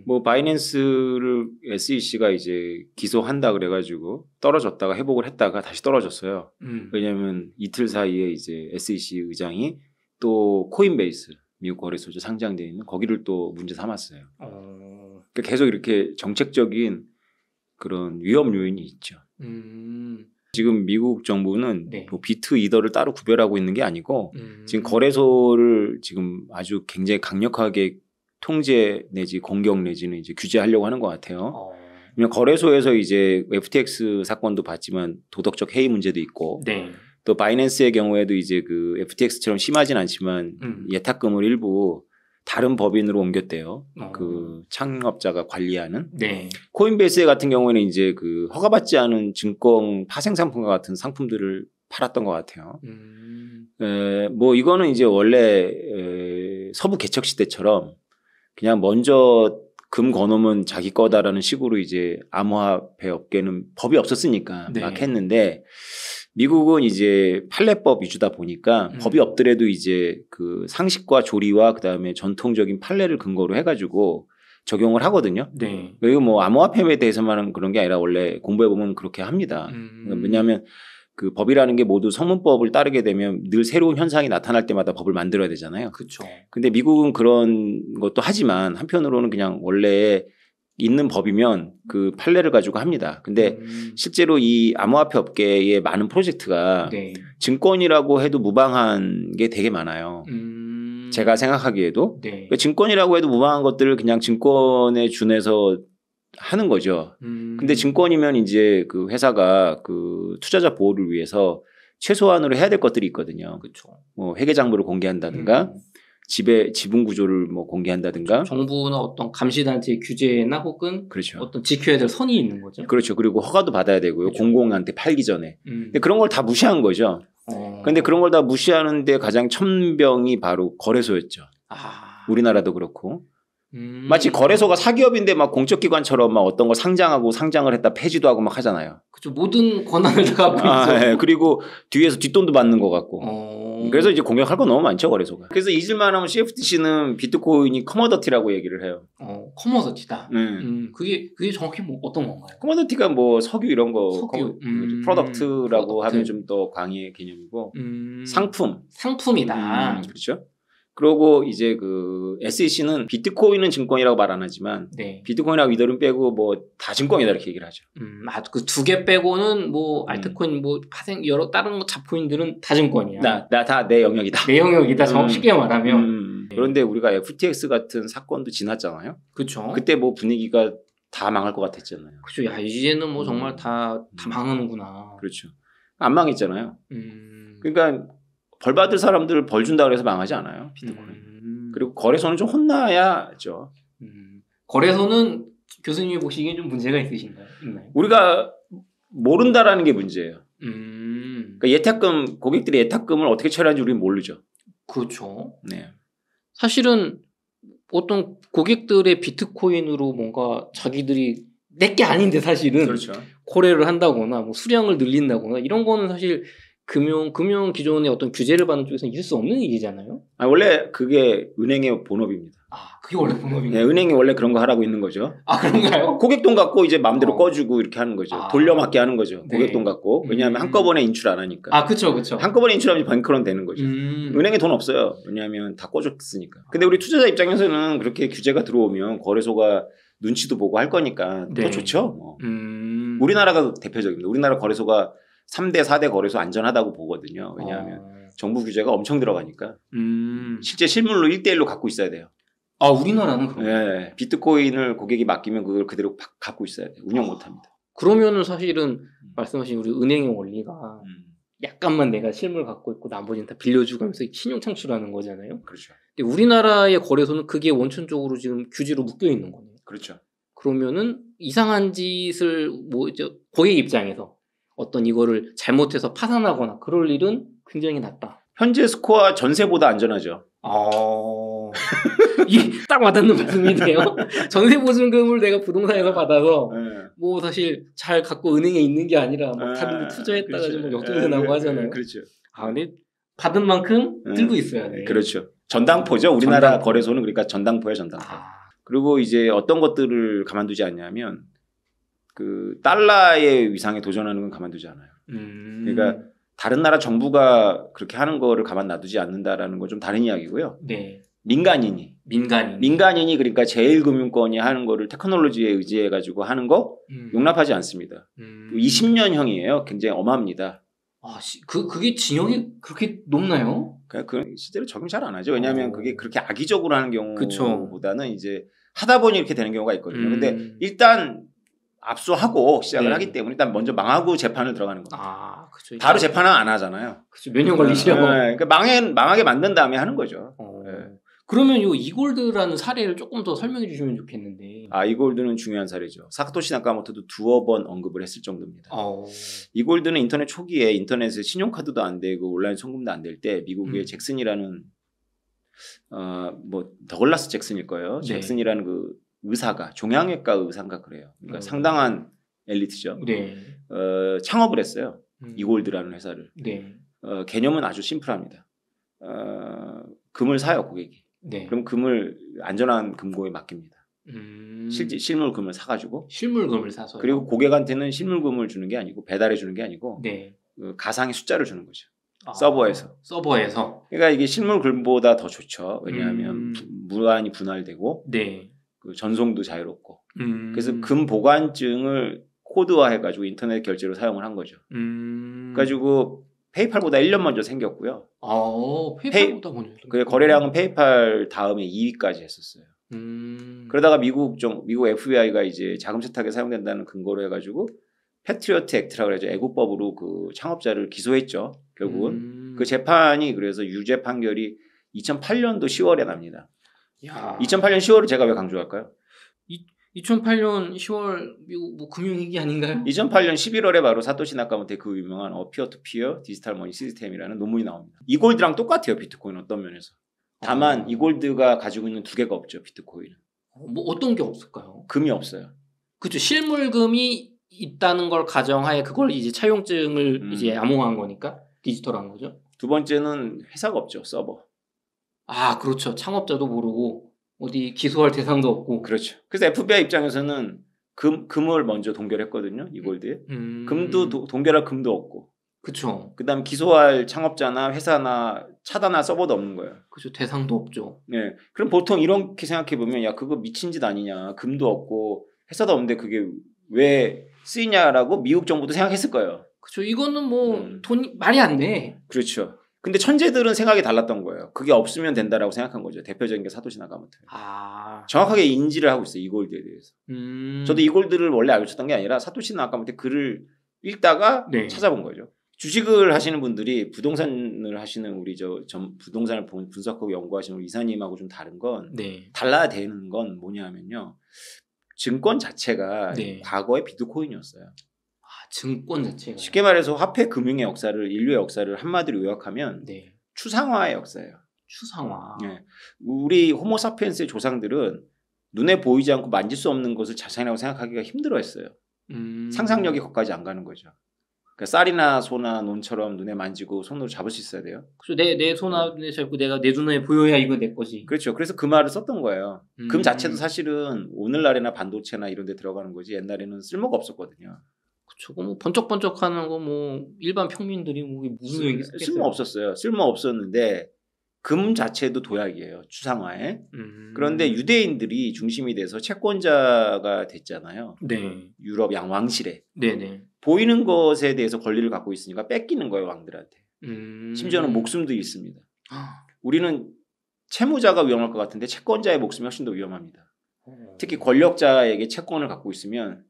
뭐 바이낸스를 SEC가 이제 기소한다 그래가지고 떨어졌다가 회복을 했다가 다시 떨어졌어요. 왜냐하면 이틀 사이에 이제 SEC 의장이 또 코인베이스 미국 거래소에 상장되어 있는 거기를 또 문제 삼았어요. 그러니까 계속 이렇게 정책적인 그런 위험 요인이 있죠. 지금 미국 정부는 네. 뭐 비트 이더를 따로 구별하고 있는 게 아니고 지금 거래소를 지금 아주 굉장히 강력하게 통제 내지 공격 내지는 이제 규제하려고 하는 것 같아요. 왜냐면 거래소에서 이제 FTX 사건도 봤지만 도덕적 해이 문제도 있고 네. 또 바이낸스의 경우에도 이제 그 FTX처럼 심하진 않지만 예탁금을 일부 다른 법인으로 옮겼대요. 그 창업자가 관리하는. 네. 코인베이스 같은 경우에는 이제 그 허가받지 않은 증권 파생 상품과 같은 상품들을 팔았던 것 같아요. 뭐 이거는 이제 원래 서부 개척 시대처럼 그냥 먼저 금 거놓으면 자기 거다라는 식으로 이제 암호화폐 업계는 법이 없었으니까 네. 막 했는데 미국은 이제 판례법 위주다 보니까 법이 없더라도 이제 그 상식과 조리와 그다음에 전통적인 판례를 근거로 해가지고 적용을 하거든요. 네. 그리고 뭐 암호화폐에 대해서만 그런 게 아니라 원래 공부해 보면 그렇게 합니다. 왜냐하면 그 법이라는 게 모두 성문법을 따르게 되면 늘 새로운 현상이 나타날 때마다 법을 만들어야 되잖아요. 그렇죠. 근데 미국은 그런 것도 하지만 한편으로는 그냥 원래 있는 법이면 그 판례를 가지고 합니다. 근데 실제로 이 암호화폐 업계의 많은 프로젝트가 네. 증권이라고 해도 무방한 게 되게 많아요. 제가 생각하기에도 네. 그러니까 증권이라고 해도 무방한 것들을 그냥 증권에 준해서 하는 거죠. 근데 증권이면 이제 그 회사가 그 투자자 보호를 위해서 최소한으로 해야 될 것들이 있거든요. 그렇죠. 뭐 회계장부를 공개한다든가 지분 구조를 뭐 공개한다든가 정부나 어떤 감시단체의 규제나 혹은 그렇죠. 어떤 지켜야 될 선이 있는 거죠. 그렇죠. 그리고 허가도 받아야 되고요. 그렇죠. 공공한테 팔기 전에. 근데 그런 걸 다 무시한 거죠. 그런데 그런 걸 다 무시하는데 가장 천병이 바로 거래소였죠. 우리나라도 그렇고. 마치 거래소가 사기업인데 막 공적기관처럼 막 어떤 걸 상장하고 상장을 했다 폐지도 하고 막 하잖아요. 그렇죠. 모든 권한을 다 갖고 있죠. 네. 그리고 뒤에서 뒷돈도 받는 것 같고. 그래서 이제 공격할 거 너무 많죠 거래소가. 그래서 잊을만 하면 CFTC는 비트코인이 커머더티라고 얘기를 해요. 커머더티다. 그게 정확히 뭐 어떤 건가요? 커머더티가 뭐 석유 이런 거 석유. 프로덕트라고 프로덕트. 하면 좀 더 광의 개념이고 상품이다. 그렇죠. 그리고 이제 그 SEC는 비트코인은 증권이라고 말 안 하지만 네. 비트코인하고 이더리움 빼고 뭐 다 증권이다 이렇게 얘기를 하죠. 그 두 개 빼고는 뭐 알트코인 뭐 파생 여러 다른 거 잡코인들은 다 증권이야. 다 내 영역이다. 내 영역이다. 쉽게 말하면. 그런데 우리가 FTX 같은 사건도 지났잖아요. 그렇죠. 그때 뭐 분위기가 다 망할 것 같았잖아요. 그렇죠. 야 이제는 뭐 정말 다 망하는구나. 그렇죠. 안 망했잖아요. 그러니까 벌 받을 사람들 벌 준다 그래서 망하지 않아요. 비트코인. 그리고 거래소는 좀 혼나야죠. 거래소는 교수님이 보시기엔 좀 문제가 있나요? 우리가 모른다라는 게 문제예요. 그러니까 예탁금 고객들이 예탁금을 어떻게 처리하는지 우리는 모르죠. 그렇죠. 네. 사실은 어떤 고객들의 비트코인으로 뭔가 자기들이 내게 아닌데 사실은 그렇죠. 거래를 한다거나 뭐 수량을 늘린다거나 이런 거는 사실 금융 기존의 어떤 규제를 받는 쪽에서는 있을 수 없는 일이잖아요. 원래 그게 은행의 본업입니다. 그게 원래 본업인가요? 네, 은행이 원래 그런 거 하라고 있는 거죠. 그런가요? 고객 돈 갖고 이제 마음대로 꺼주고 이렇게 하는 거죠. 돌려막기 하는 거죠. 네. 고객 돈 갖고. 왜냐하면 한꺼번에 인출 안 하니까. 그렇죠. 한꺼번에 인출하면 뱅크런 되는 거죠. 은행에 돈 없어요. 왜냐하면 다 꺼줬으니까. 근데 우리 투자자 입장에서는 그렇게 규제가 들어오면 거래소가 눈치도 보고 할 거니까 더 좋죠. 우리나라가 대표적입니다. 우리나라 거래소가 3대, 4대 거래소 안전하다고 보거든요. 왜냐하면 정부 규제가 엄청 들어가니까. 실제 실물로 1대1로 갖고 있어야 돼요. 우리나라는 그런가요? 네. 비트코인을 고객이 맡기면 그걸 그대로 갖고 있어야 돼요. 운영 못합니다. 그러면은 사실은 말씀하신 우리 은행의 원리가 약간만 내가 실물 갖고 있고 나머지는 다 빌려주고 하면서 신용 창출하는 거잖아요. 그렇죠. 근데 우리나라의 거래소는 그게 원천적으로 지금 규제로 묶여 있는 거네요. 그렇죠. 그러면은 이상한 짓을 뭐 이제 고객 입장에서 어떤 이거를 잘못해서 파산하거나 그럴 일은 굉장히 낮다. 현재 스코어 전세보다 안전하죠. 이게 딱 와닿는 말씀이네요. 전세 보증금을 내가 부동산에서 받아서 뭐 사실 잘 갖고 은행에 있는 게 아니라 막 다른 데 투자했다가 그렇죠. 좀 역전세 나고 하잖아요. 그렇죠. 근데 받은 만큼 들고 있어야 돼. 그렇죠. 전당포죠. 우리나라 전당포. 거래소는 그러니까 전당포예요, 전당포. 그리고 이제 어떤 것들을 가만두지 않냐면 그 달러의 위상에 도전하는 건 가만두지 않아요. 그러니까 다른 나라 정부가 그렇게 하는 거를 가만 놔두지 않는다라는 건 좀 다른 이야기고요. 네. 민간인이 그러니까 제1금융권이 하는 거를 테크놀로지에 의지해 가지고 하는 거 용납하지 않습니다. 20년형이에요. 굉장히 엄합니다. 아, 그게 징역이 그렇게 높나요? 그 실제로 적용 잘 안 하죠. 왜냐하면 그게 그렇게 악의적으로 하는 경우보다는 이제 하다 보니 이렇게 되는 경우가 있거든요. 근데 일단 압수하고 시작을 하기 때문에 일단 먼저 망하고 재판을 들어가는 겁니다. 아, 그렇죠. 바로 재판은 안 하잖아요. 그렇죠. 몇 년 걸리시려고. 그러니까 망하게 만든 다음에 하는 거죠. 네. 그러면 요 이골드라는 사례를 조금 더 설명해 주시면 좋겠는데. 아, 이골드는 중요한 사례죠. 사토시 나카모토도 두어 번 언급을 했을 정도입니다. 이골드는 인터넷 초기에 인터넷에 신용카드도 안 되고 온라인 송금도 안 될 때 미국의 잭슨이라는 뭐 더글라스 잭슨일 거예요. 네. 잭슨이라는 그 의사가 종양외과 의사인가 그래요. 그러니까 상당한 엘리트죠. 네. 창업을 했어요. 이골드라는 회사를. 네. 개념은 아주 심플합니다. 금을 사요, 고객이. 네. 그럼 금을 안전한 금고에 맡깁니다. 실물금을 사가지고. 실물금을 사서. 그리고 고객한테는 실물금을 주는 게 아니고 배달해 주는 게 아니고 네. 그 가상의 숫자를 주는 거죠. 서버에서. 그러니까 이게 실물금보다 더 좋죠. 왜냐하면 무한히 분할되고. 네. 그 전송도 자유롭고. 그래서 금 보관증을 코드화해가지고 인터넷 결제로 사용을 한 거죠. 그래가지고 페이팔보다 1년 먼저 생겼고요. 페이팔보다 먼저. 그 거래량은 페이팔 다음에 2위까지 했었어요. 그러다가 미국 FBI가 이제 자금 세탁에 사용된다는 근거로 해가지고 패트리어트 액트라고 해서 애국법으로 그 창업자를 기소했죠. 결국은 그 재판이 그래서 유죄 판결이 2008년도 10월에 납니다. 야. 2008년 10월을 제가 왜 강조할까요? 2008년 10월 미국 뭐 금융위기 아닌가요? 2008년 11월에 바로 사토시 나카모토의 그 유명한 피어-투-피어 디지털 머니 시스템이라는 논문이 나옵니다. 이골드랑 똑같아요. 비트코인 어떤 면에서. 다만 이골드가 가지고 있는 두 개가 없죠. 비트코인은. 뭐 어떤 게 없을까요? 금이 없어요. 그렇죠. 실물금이 있다는 걸 가정하에 그걸 이제 차용증을 이제 암호화한 거니까 디지털한 거죠. 두 번째는 회사가 없죠. 서버. 아, 그렇죠. 창업자도 모르고 어디 기소할 대상도 없고. 그렇죠. 그래서 FBI 입장에서는 금을 먼저 동결했거든요. 이골드에. 금도 동결할 금도 없고. 그렇죠. 그다음 기소할 창업자나 회사나 차단할 서버도 없는 거예요. 그렇죠. 대상도 없죠. 네. 그럼 보통 이렇게 생각해 보면 야 그거 미친 짓 아니냐. 금도 없고 회사도 없는데 그게 왜 쓰이냐라고 미국 정부도 생각했을 거예요. 그렇죠. 이거는 뭐 돈이 말이 안 돼. 그렇죠. 근데 천재들은 생각이 달랐던 거예요. 그게 없으면 된다라고 생각한 거죠. 대표적인 게 사토시 나카모토. 정확하게 인지를 하고 있어요. 이골드에 대해서. 저도 이골드를 원래 알고 있었던 게 아니라 사토시 나카모토 글을 읽다가 네. 찾아본 거죠. 주식을 하시는 분들이 부동산을 하시는 우리 부동산을 분석하고 연구하시는 우리 이사님하고 좀 다른 건 네. 달라야 되는 건 뭐냐면요. 증권 자체가 네. 과거의 비트코인이었어요. 증권 자체가 쉽게 말해서 화폐 금융의 역사를 인류의 역사를 한마디로 요약하면 네. 추상화의 역사예요. 추상화. 네. 우리 호모사피엔스의 조상들은 눈에 보이지 않고 만질 수 없는 것을 자신이라고 생각하기가 힘들어했어요. 상상력이 거기까지 안 가는 거죠. 그러니까 쌀이나 소나 논처럼 눈에 만지고 손으로 잡을 수 있어야 돼요. 그렇죠. 내 손에 잡고 내가 내 눈에 보여야 이거 내 거지. 그렇죠. 그래서 그 말을 썼던 거예요. 금 자체도 사실은 오늘날에나 반도체나 이런 데 들어가는 거지 옛날에는 쓸모가 없었거든요. 저거 뭐 번쩍번쩍하는 거 뭐 일반 평민들이 뭐 무슨 소용이 있겠어요? 쓸모 없었어요. 쓸모 없었는데 금 자체도 도약이에요. 추상화에. 그런데 유대인들이 중심이 돼서 채권자가 됐잖아요. 네. 유럽 왕실에. 네네. 보이는 것에 대해서 권리를 갖고 있으니까 뺏기는 거예요 왕들한테. 심지어는 목숨도 있습니다. 우리는 채무자가 위험할 것 같은데 채권자의 목숨이 훨씬 더 위험합니다. 특히 권력자에게 채권을 갖고 있으면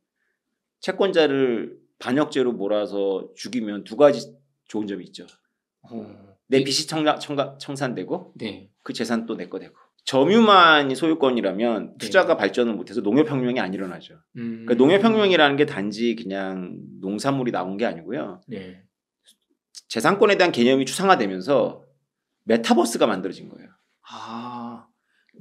채권자를 반역죄로 몰아서 죽이면 두 가지 좋은 점이 있죠. 내 빚이 청산되고 네. 그 재산 또 내 거 되고. 점유만이 소유권이라면 투자가 네. 발전을 못해서 농업혁명이 안 일어나죠. 그러니까 농업혁명이라는 게 단지 그냥 농산물이 나온 게 아니고요. 네. 재산권에 대한 개념이 추상화되면서 메타버스가 만들어진 거예요.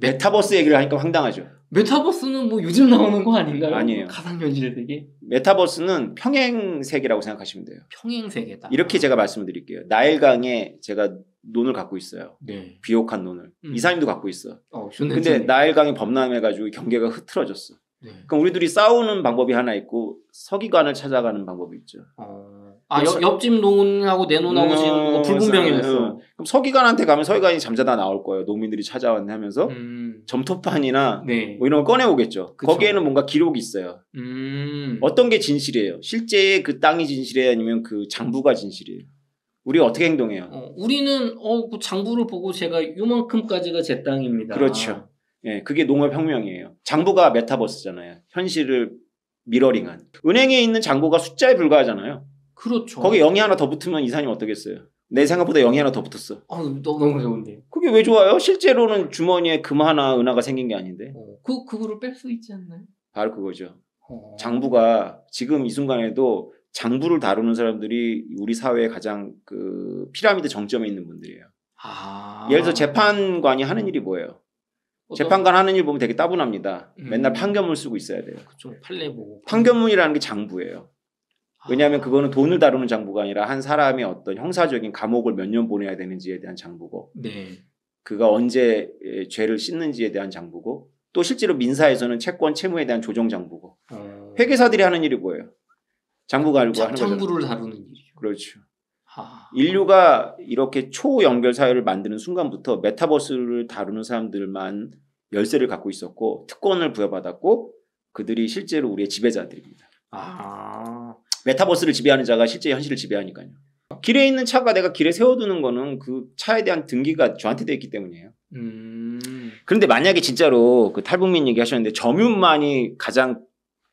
메타버스 얘기를 하니까 황당하죠. 메타버스는 뭐 요즘 나오는 거 아닌가요? 아니에요. 가상현실 세계? 메타버스는 평행 세계라고 생각하시면 돼요. 평행 세계다. 이렇게 제가 말씀을 드릴게요. 나일강에 제가 논을 갖고 있어요. 네. 비옥한 논을. 이사님도 갖고 있어. 근데 나일강이 범람해가지고 경계가 흐트러졌어. 네. 그럼 우리들이 싸우는 방법이 하나 있고 서기관을 찾아가는 방법이 있죠. 옆집 논하고 내 논하고 지금 뭐 불분명해졌어. 그럼 서기관한테 가면 서기관이 잠자다 나올 거예요. 농민들이 찾아왔네 하면서 점토판이나 네. 뭐 이런 걸 꺼내오겠죠. 그쵸. 거기에는 뭔가 기록이 있어요. 어떤 게 진실이에요? 실제 그 땅이 진실이에요? 아니면 그 장부가 진실이에요? 우리가 어떻게 행동해요? 우리는 그 장부를 보고 제가 요만큼까지가 제 땅입니다. 그렇죠. 예, 그게 농업혁명이에요. 장부가 메타버스잖아요. 현실을 미러링한. 은행에 있는 잔고가 숫자에 불과하잖아요. 그렇죠. 거기 0이 하나 더 붙으면 이사님 어떻겠어요? 내 생각보다 0이 하나 더 붙었어. 너무 좋은데. 그게 왜 좋아요? 실제로는 주머니에 금 하나 은하가 생긴 게 아닌데. 그거를 뺄 수 있지 않나요? 바로 그거죠. 장부가 지금 이 순간에도 장부를 다루는 사람들이 우리 사회의 가장 그 피라미드 정점에 있는 분들이에요. 예를 들어 재판관이 하는 일이 뭐예요? 재판관 하는 일 보면 되게 따분합니다. 맨날 판결문 쓰고 있어야 돼요. 그쵸. 판례 보고. 판결문이라는 게 장부예요. 왜냐하면 그거는 돈을 다루는 장부가 아니라 한 사람의 어떤 형사적인 감옥을 몇 년 보내야 되는지에 대한 장부고, 네. 그가 언제 죄를 씻는지에 대한 장부고, 또 실제로 민사에서는 채권 채무에 대한 조정 장부고, 회계사들이 하는 일이 뭐예요? 장부 알고 하는 거죠. 장부를 다루는 일이죠. 그렇죠. 인류가 이렇게 초연결 사회를 만드는 순간부터 메타버스를 다루는 사람들만 열쇠를 갖고 있었고 특권을 부여받았고 그들이 실제로 우리의 지배자들입니다. 메타버스를 지배하는 자가 실제 현실을 지배하니까요. 길에 있는 차가 내가 길에 세워두는 거는 그 차에 대한 등기가 저한테 돼 있기 때문이에요. 그런데 만약에 진짜로 그 탈북민 얘기하셨는데 점유만이 가장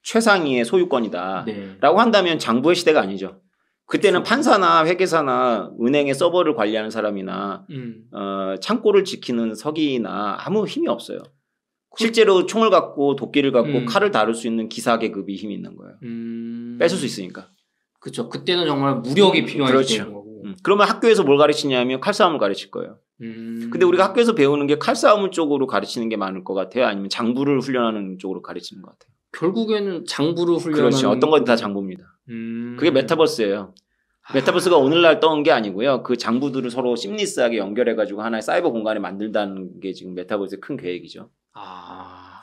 최상위의 소유권이다 라고 한다면 장부의 시대가 아니죠. 그때는 판사나 회계사나 은행의 서버를 관리하는 사람이나 창고를 지키는 서기나 아무 힘이 없어요. 실제로 총을 갖고 도끼를 갖고 칼을 다룰 수 있는 기사 계급이 힘이 있는 거예요. 뺏을 수 있으니까. 그렇죠. 그때는 정말 무력이 필요한 그렇죠. 거고. 그러면 학교에서 뭘 가르치냐면 칼싸움을 가르칠 거예요. 근데 우리가 학교에서 배우는 게 칼싸움 쪽으로 가르치는 게 많을 것 같아요? 아니면 장부를 훈련하는 쪽으로 가르치는 것 같아요? 결국에는 장부를 훈련하는. 그렇죠. 어떤 건 다 장부입니다. 그게 메타버스예요. 메타버스가 오늘날 떠온 게 아니고요. 그 장부들을 서로 심리스하게 연결해가지고 하나의 사이버 공간을 만들다는 게 지금 메타버스의 큰 계획이죠.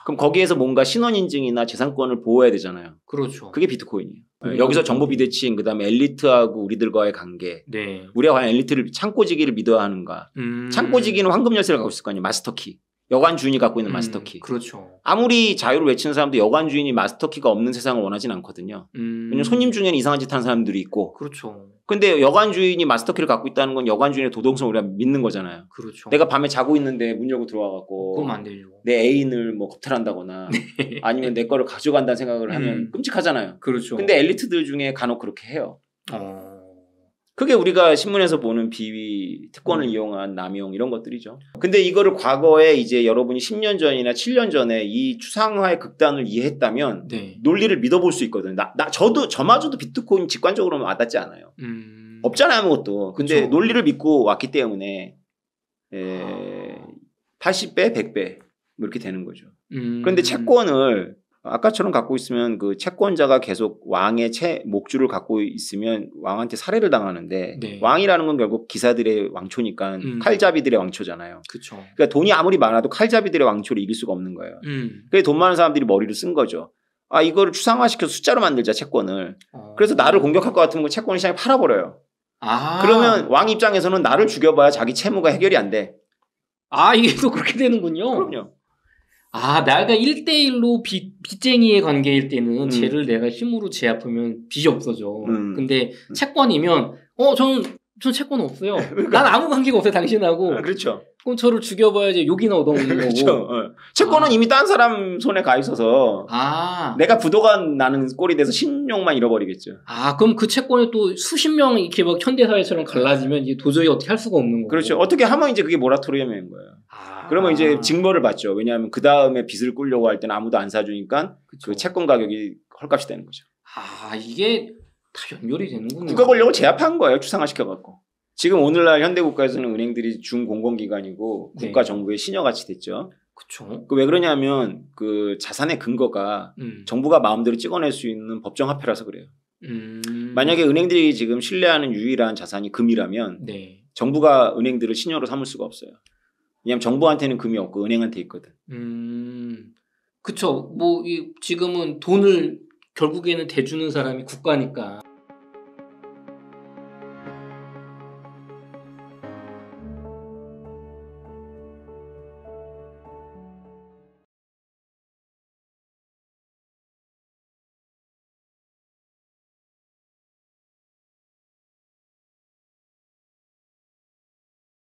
그럼 거기에서 뭔가 신원인증이나 재산권을 보호해야 되잖아요. 그렇죠. 그게 비트코인이에요. 여기서 정보 비대칭, 그 다음에 엘리트하고 우리들과의 관계. 네. 우리가 과연 엘리트를 창고지기를 믿어야 하는가. 창고지기는 황금 열쇠를 갖고 있을 거 아니에요. 마스터키. 여관 주인이 갖고 있는 마스터키. 그렇죠. 아무리 자유를 외치는 사람도 여관 주인이 마스터키가 없는 세상을 원하진 않거든요. 왜냐면 손님 중에는 이상한 짓 하는 사람들이 있고. 그렇죠. 근데 여관 주인이 마스터키를 갖고 있다는 건 여관 주인의 도덕성을 우리가 믿는 거잖아요. 그렇죠. 내가 밤에 자고 있는데 문 열고 들어와갖고 그러면 안 되죠. 내 애인을 뭐 겁탈한다거나 아니면 내 거를 가져간다는 생각을 하면 끔찍하잖아요. 그렇죠. 근데 엘리트들 중에 간혹 그렇게 해요. 그게 우리가 신문에서 보는 비위, 특권을 이용한 남용 이런 것들이죠. 근데 이거를 과거에 이제 여러분이 10년 전이나 7년 전에 이 추상화의 극단을 이해했다면 논리를 믿어볼 수 있거든요. 저마저도 비트코인 직관적으로는 와닿지 않아요. 없잖아요, 아무것도. 근데 그쵸. 논리를 믿고 왔기 때문에 80배, 100배 뭐 이렇게 되는 거죠. 그런데 채권을 아까처럼 갖고 있으면 그 채권자가 계속 왕의 목줄을 갖고 있으면 왕한테 살해를 당하는데 왕이라는 건 결국 기사들의 왕초니까 칼잡이들의 왕초잖아요. 그쵸. 그러니까 돈이 아무리 많아도 칼잡이들의 왕초를 이길 수가 없는 거예요. 그래서 돈 많은 사람들이 머리를 쓴 거죠. 이거를 추상화시켜서 숫자로 만들자 채권을. 그래서 나를 공격할 것 같으면 그 채권 시장에 팔아버려요. 그러면 왕 입장에서는 나를 죽여봐야 자기 채무가 해결이 안 돼. 이게 또 그렇게 되는군요. 그럼요. 내가 1대1로 빚쟁이의 관계일 때는 쟤를 내가 힘으로 제압하면 빚이 없어져. 근데 채권이면 전 채권 없어요. 난 아무 관계가 없어요, 당신하고. 그렇죠. 그럼 저를 죽여봐야지 욕이나 얻어먹는 거고. 그렇죠. 채권은 이미 딴 사람 손에 가 있어서 내가 부도가 나는 꼴이 돼서 신용만 잃어버리겠죠. 그럼 그 채권이 또 수십 명 이렇게 막 현대사회처럼 갈라지면 이제 도저히 어떻게 할 수가 없는 거고. 그렇죠. 어떻게 하면 이제 그게 모라토리엄인 거예요. 그러면 이제 징벌을 받죠. 왜냐하면 그 다음에 빚을 꾸려고 할 때는 아무도 안 사주니까 그 채권 가격이 헐값이 되는 거죠. 이게 다 연결이 되는군요. 국가 권력을 제압한 거예요. 추상화시켜갖고. 지금 오늘날 현대국가에서는 은행들이 중공공기관이고 국가 정부의 신여같이 됐죠. 그렇죠. 왜 그러냐면 그 자산의 근거가 정부가 마음대로 찍어낼 수 있는 법정화폐라서 그래요. 만약에 은행들이 지금 신뢰하는 유일한 자산이 금이라면 네. 정부가 은행들을 신여로 삼을 수가 없어요. 왜냐하면 정부한테는 금이 없고 은행한테 있거든. 그쵸. 뭐 지금은 돈을 결국에는 대주는 사람이 국가니까.